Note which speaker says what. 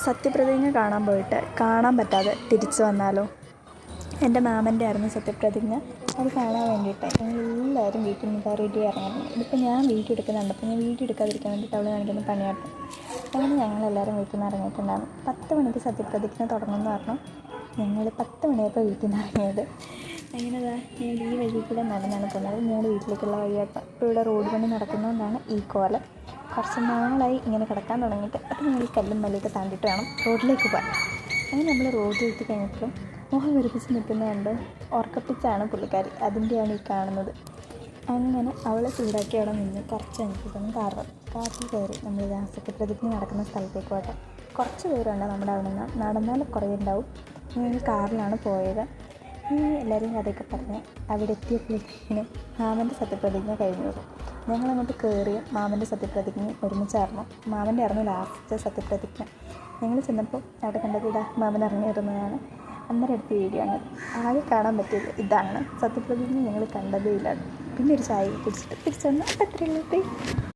Speaker 1: സത്യപ്രതിജ്ഞ കാണാൻ പോയിട്ട് കാണാൻ പറ്റാതെ തിരിച്ചു വന്നാലോ? എൻ്റെ മാമൻ്റെ ആയിരുന്നു സത്യപ്രതിജ്ഞ. അത് കാണാൻ വേണ്ടിയിട്ട് ഞങ്ങളെല്ലാവരും വീട്ടിൽ നിന്ന് റെഡി ഇറങ്ങുന്നു. ഇതിപ്പോൾ ഞാൻ വീഡിയോ എടുക്കുന്നുണ്ട്, അപ്പോൾ ഞാൻ വീഡിയോ എടുക്കാതിരിക്കാൻ വേണ്ടിയിട്ട് അവൾ കാണിക്കുന്ന പണിയാട്ടോ. അങ്ങനെ ഞങ്ങളെല്ലാവരും വീട്ടിൽ നിന്ന് ഇറങ്ങിയിട്ടുണ്ടാകും. 10 മണിക്ക് സത്യപ്രതിജ്ഞ തുടങ്ങുമെന്ന് പറഞ്ഞു. ഞങ്ങൾ 10 മണിയായപ്പോൾ വീട്ടിൽ നിന്ന് ഇറങ്ങിയത്. അങ്ങനെ ഞങ്ങൾ ഈ വഴി കൂടെ നടന്നാണ് പോകുന്നത്. ഞങ്ങളുടെ വീട്ടിലേക്കുള്ള വഴിയാട്ടോ. ഇപ്പോൾ ഇവിടെ റോഡ് പണി നടക്കുന്നതുകൊണ്ടാണ് ഈ കോലം. കുറച്ച് നാളായി ഇങ്ങനെ കിടക്കാൻ തുടങ്ങിയിട്ട്. അപ്പോൾ ഞങ്ങൾ ഈ കല്ലും മലയൊക്കെ താണ്ടിയിട്ട് വേണം റോഡിലേക്ക് പോകാൻ. അങ്ങനെ നമ്മൾ റോഡിൽ എത്തി കഴിഞ്ഞപ്പോൾ മുഖം വെറുപ്പിച്ച് നിൽക്കുന്നതുകൊണ്ട് ഉറക്കപ്പിച്ചാണ് പുള്ളിക്കാരി. അതിൻ്റെയാണ് ഈ കാണുന്നത്. അങ്ങനെ അവളെ ചൂടാക്കി അവിടെ നിന്ന് കുറച്ച് കഴിഞ്ഞിട്ടാണ് കാറിൽ കയറി നമ്മൾ സത്യപ്രതിജ്ഞ നടക്കുന്ന സ്ഥലത്തേക്ക് പോട്ടെ. കുറച്ച് ദൂരമുണ്ട് നമ്മുടെ അവിടെ നിന്ന്. നടന്നാൽ കുറേ ഉണ്ടാവും. ഞങ്ങൾ കാറിലാണ് പോയത്. എല്ലാവരും കഥയൊക്കെ പറഞ്ഞ് അവിടെ എത്തിയപ്പോഴത്തേക്കിനും മാമൻ്റെ സത്യപ്രതിജ്ഞ കഴിഞ്ഞു. ഞങ്ങളങ്ങോട്ട് കയറി മാമൻ്റെ സത്യപ്രതിജ്ഞ ഒരുമിച്ചായിരുന്നു. മാമൻ്റെ ആയിരുന്നു ലാസ്റ്റ് സത്യപ്രതിജ്ഞ. ഞങ്ങൾ ചെന്നപ്പോൾ അവിടെ കണ്ടത് മാമൻ ഇറങ്ങി വരുന്നതാണ്. അന്നേരം എടുത്ത് വീഡിയോ ആണ്. ആകെ കാണാൻ പറ്റിയത് ഇതാണ്. സത്യപ്രതിജ്ഞ ഞങ്ങൾ കണ്ടതേ ഇല്ല. പിന്നെ ഒരു ചായ കുടിച്ചിട്ട് തിരിച്ചു വന്നു. അപ്പം എത്രയുള്ളൂ.